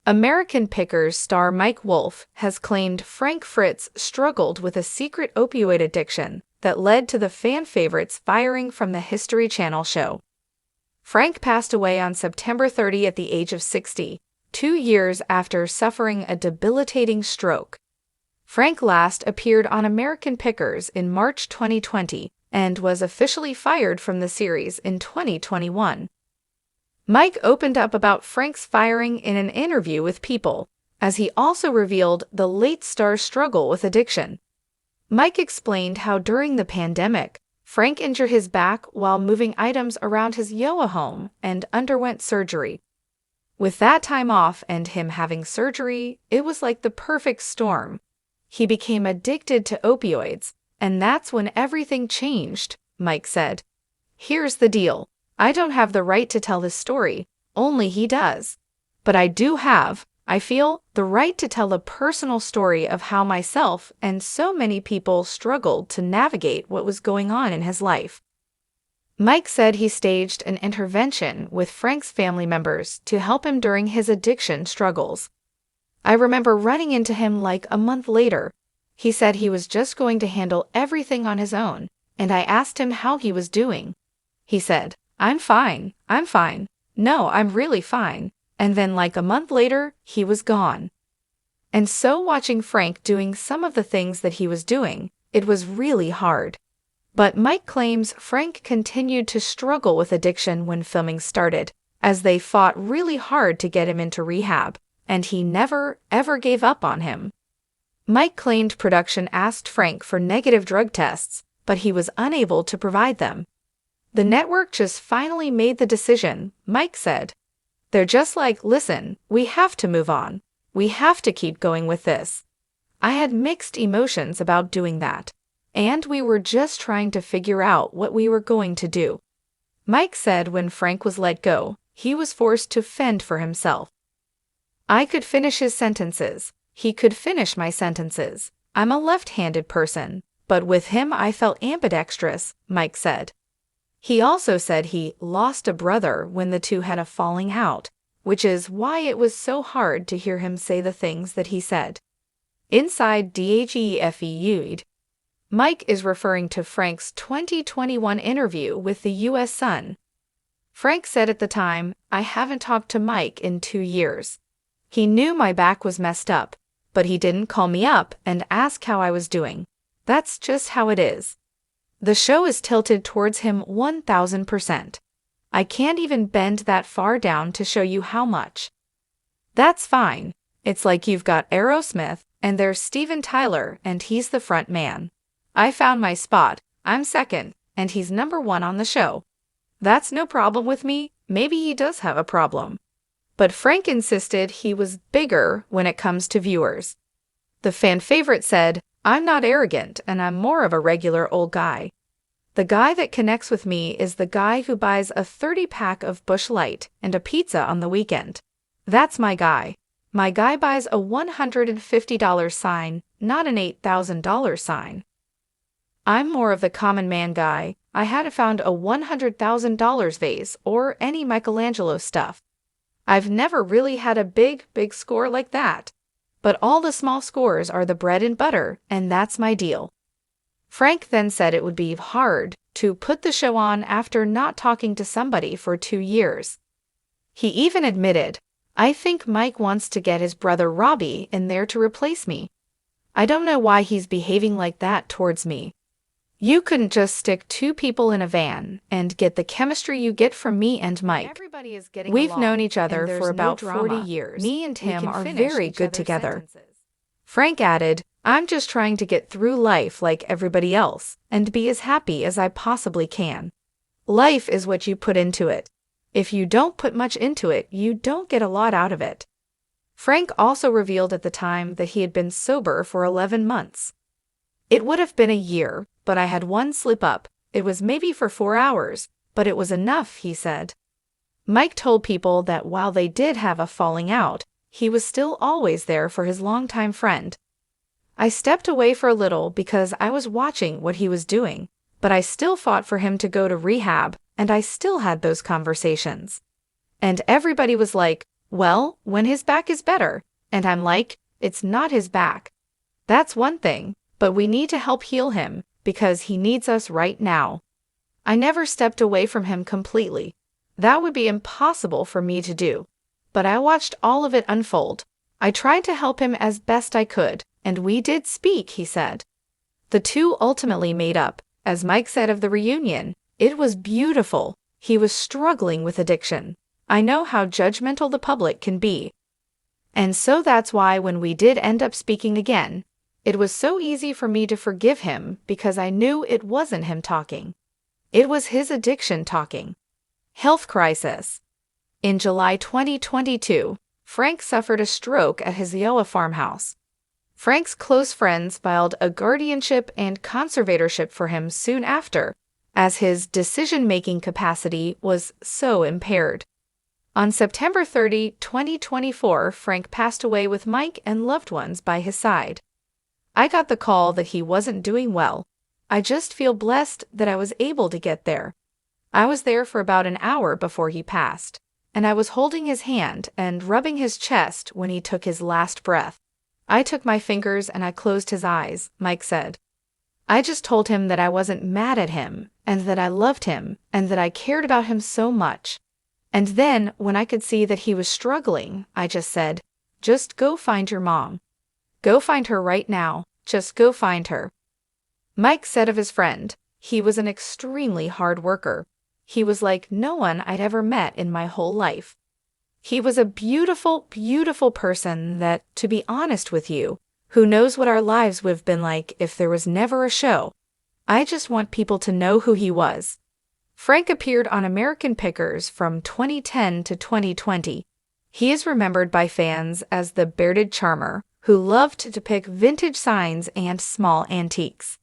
American Pickers star Mike Wolfe has claimed Frank Fritz struggled with a secret opioid addiction that led to the fan favorites firing from the History Channel show. Frank passed away on September 30 at the age of 60, 2 years after suffering a debilitating stroke. Frank last appeared on American Pickers in March 2020 and was officially fired from the series in 2021. Mike opened up about Frank's firing in an interview with People, as he also revealed the late star's struggle with addiction. Mike explained how during the pandemic, Frank injured his back while moving items around his Yoa home and underwent surgery. With that time off and him having surgery, it was like the perfect storm. He became addicted to opioids, and that's when everything changed, Mike said. Here's the deal. I don't have the right to tell this story, only he does. But I do have, I feel, the right to tell a personal story of how myself and so many people struggled to navigate what was going on in his life. Mike said he staged an intervention with Frank's family members to help him during his addiction struggles. I remember running into him like a month later. He said he was just going to handle everything on his own, and I asked him how he was doing. He said, I'm fine. No, I'm really fine. And then like a month later, he was gone. And so watching Frank doing some of the things that he was doing, it was really hard. But Mike claims Frank continued to struggle with addiction when filming started, as they fought really hard to get him into rehab, and he never, ever gave up on him. Mike claimed production asked Frank for negative drug tests, but he was unable to provide them. The network just finally made the decision, Mike said. They're just like, listen, we have to move on. We have to keep going with this. I had mixed emotions about doing that, and we were just trying to figure out what we were going to do. Mike said when Frank was let go, he was forced to fend for himself. I could finish his sentences. He could finish my sentences. I'm a left-handed person, but with him I felt ambidextrous, Mike said. He also said he lost a brother when the two had a falling out, which is why it was so hard to hear him say the things that he said. Inside DHEFEU'd, Mike is referring to Frank's 2021 interview with the U.S. Sun. Frank said at the time, I haven't talked to Mike in 2 years. He knew my back was messed up, but he didn't call me up and ask how I was doing. That's just how it is. The show is tilted towards him 1000%. I can't even bend that far down to show you how much. That's fine. It's like you've got Aerosmith, and there's Steven Tyler, and he's the front man. I found my spot, I'm second, and he's number 1 on the show. That's no problem with me. Maybe he does have a problem. But Frank insisted he was bigger when it comes to viewers. The fan favorite said, I'm not arrogant and I'm more of a regular old guy. The guy that connects with me is the guy who buys a 30-pack of Busch Light and a pizza on the weekend. That's my guy. My guy buys a $150 sign, not an $8,000 sign. I'm more of the common man guy. I hadn't found a $100,000 vase or any Michelangelo stuff. I've never really had a big score like that. But all the small scores are the bread and butter, and that's my deal. Frank then said it would be hard to put the show on after not talking to somebody for 2 years. He even admitted, I think Mike wants to get his brother Robbie in there to replace me. I don't know why he's behaving like that towards me. You couldn't just stick 2 people in a van and get the chemistry you get from me and Mike. Everybody is getting We've along, known each other and for about no 40 drama. years. Me Me and We him can are finish very each good other's together. sentences. Frank added, I'm just trying to get through life like everybody else and be as happy as I possibly can. Life is what you put into it. If you don't put much into it, you don't get a lot out of it. Frank also revealed at the time that he had been sober for 11 months. It would have been a year, but I had one slip up. It was maybe for 4 hours, but it was enough, he said. Mike told People that while they did have a falling out, he was still always there for his longtime friend. I stepped away for a little because I was watching what he was doing, but I still fought for him to go to rehab, and I still had those conversations. And everybody was like, Well, when his back is better. And I'm like, it's not his back. That's one thing, but we need to help heal him, because he needs us right now. I never stepped away from him completely. That would be impossible for me to do. But I watched all of it unfold. I tried to help him as best I could, and we did speak, he said. The two ultimately made up. As Mike said of the reunion, it was beautiful. He was struggling with addiction. I know how judgmental the public can be. And so that's why when we did end up speaking again, it was so easy for me to forgive him because I knew it wasn't him talking. It was his addiction talking. Health crisis. In July 2022, Frank suffered a stroke at his Iowa farmhouse. Frank's close friends filed a guardianship and conservatorship for him soon after, as his decision-making capacity was so impaired. On September 30, 2024, Frank passed away with Mike and loved ones by his side. I got the call that he wasn't doing well. I just feel blessed that I was able to get there. I was there for about an hour before he passed, and I was holding his hand and rubbing his chest when he took his last breath. I took my fingers and I closed his eyes, Mike said. I just told him that I wasn't mad at him, and that I loved him, and that I cared about him so much. And then, when I could see that he was struggling, I just said, just go find your mom. Go find her right now. Just go find her. Mike said of his friend, he was an extremely hard worker. He was like no one I'd ever met in my whole life. He was a beautiful, beautiful person that, to be honest with you, who knows what our lives would have been like if there was never a show. I just want people to know who he was. Frank appeared on American Pickers from 2010 to 2020. He is remembered by fans as the bearded charmer who loved to pick vintage signs and small antiques.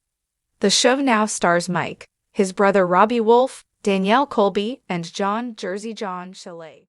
The show now stars Mike, his brother Robbie Wolfe, Danielle Colby, and John Jersey John Chalet.